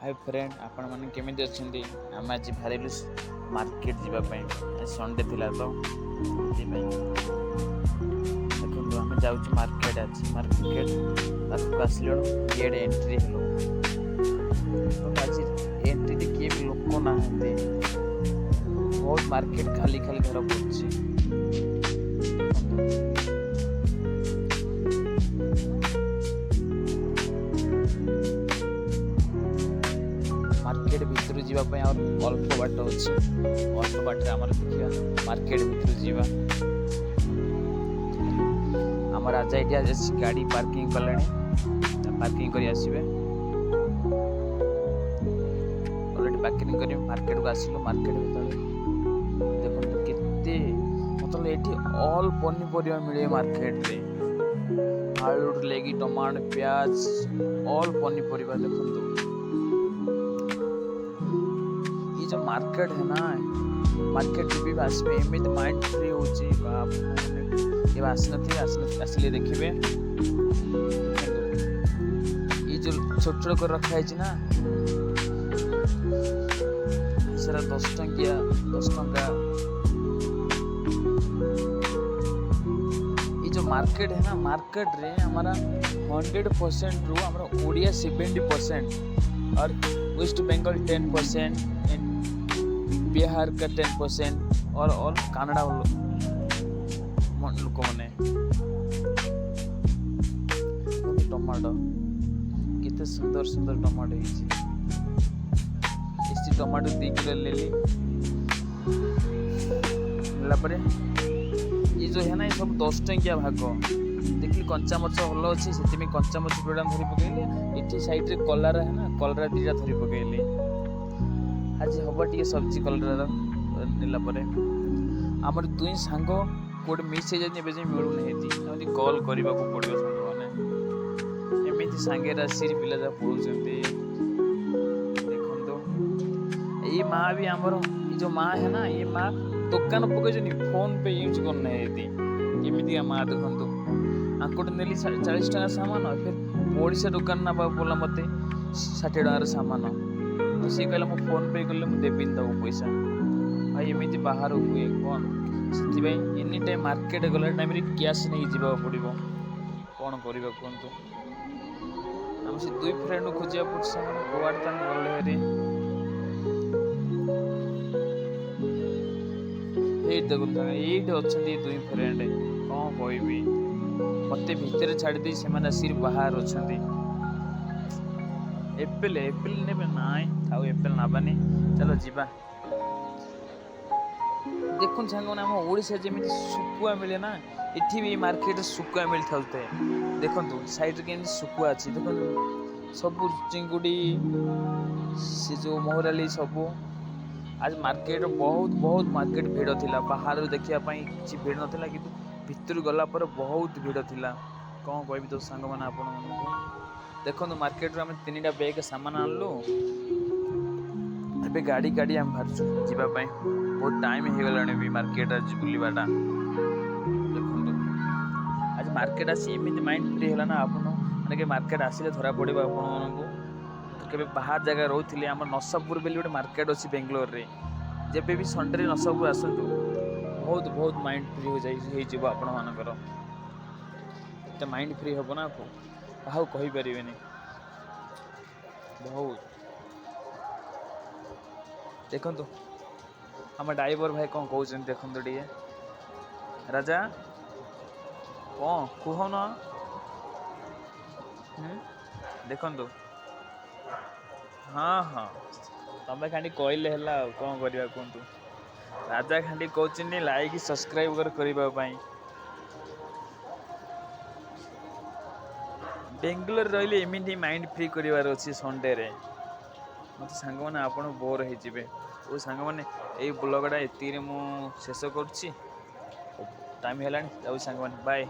Hi friend आपण मैंने केमी अच्छे आम आज बाहर मार्केट जावाई संडे थिला तो देखो आम जाऊँ मार्केट आज मार्केट पार्क आसल गेट एंट्री हेलो आज एंट्री किए भी लोक ना बहुत मार्केट खाली खाली घर पड़े मार्केट भितर जावाई अल्प बाट अच्छे अल्प बाट आम देखा मार्केट भितर जावा आम राजा ये गाड़ी पार्किंग कले पार्किंग कर आसबे ऑलरेडी पार्किंग कर मार्केट को आसिलु मार्केट भीतर देखो केते मतलब ये ऑल पनीपरिया मिले मार्केट रे आलू लेगी टमाटो प्याज ऑल पनीपरिया देखो ये जो मार्केट है ना मार्केट भी आसबे एमती माइंड फ्री होची ये आसले देखिए ये जो छोट छोट कर रखा है ना सारा 10 टंकिया 10 टंका ये जो मार्केट है ना मार्केट रे हमारा 100% रू हमारा ओडिया 70% और वेस्ट बंगाल 10% बिहार का 10% और कनाडा लोक मैंने टमाटो कितने सुंदर सुंदर टमाटो इसी टमाटो 2 किलो ले ली ये जो है ना ये सब 10 टंकिया भाग देखिए कंचा मरच भल अच्छे से कंचा मरच जोड़ा धरी पकड़े ये साइड रे कलरा है ना कलरा 2टा धरी पकड़े आज हम टे सब्जी कलर नेला आमर 2 सांग कोटे मिस हो जाए मिलूनी कल करने को पड़ो सांग मैंने एमती सांगे राशि पिला जा पढ़ुं देखो ये माँ भी आमर ये जो माँ है ना ये माँ दुकान पकड़ फोन पे यूज करना एमती माँ देखो आंकोट नेली 40 टका सामान फिर ओडिशा दुकान ना बोला मत 60 टकार सामान सी कहला मो फोन पे कले मुझे देवी पैसा भाई एमती बाहर हुए कौन से एनी टाइम मार्केट गला टाइम कैश नहीं जा पड़ो कौन करवा कहतु आम से 2 फ्रेंड खोजा पड़े कौड़ गले देखो ये अच्छा 2 फ्रेंड कौन कहबी मत भितर छाड़ी से बाहर अच्छा एप्पल एप्पल ने ना था एप्पल नाबानी चलो जीवा देखो सांग आम ओडिशा जमी सुकुआ मिले ना इठी भी मार्केट सुकुआ मिल था देखो साइड के सुकुआ अच्छी देखो सब चिंगुड़ी से जो मोहराली सब आज मार्केट बहुत बहुत मार्केट भीड़ थिला बाहर देखिया किसी भीड़ नाला कि भितर गला पर बहुत भीड़ थिला कौन कहबी तो सांग मैंने आपण देखो मार्केट आम 3टा बैग सामान आनलु ए गाड़ी गाड़ी आम बाहर जावाई बहुत टाइम हो गला भी मार्केट आज बुलवाटा देखो आज मार्केट आसी एमती माइंड फ्री है ना आप मैंने मार्केट आसिले धरा पड़ो आपको केबे बाहर जगह रोते आम नसापुर बोली गोटे मार्केट अच्छी बेंगलोर रे जब भी संडे नसापुर आसतु बहुत बहुत माइंड फ्री हो जाए आपण मानकर माइंड फ्री हम ना कहा कहीपर बहुत देखु आम ड्राइवर भाई कौन कहते देखो टे राजा कौन कह न देखु हाँ हाँ तमें खाली कहले है कौन करवा कहतु राजा खाली कहते लाइक सब्सक्राइब करने बेंगलोर रही एमती माइंड फ्री करार अच्छी संडे रे मत सांग मैंने आपड़ बोर हो सांग मैंने यही ब्लॉगटा ये शेष कर टाइम है सांग मैंने बाय।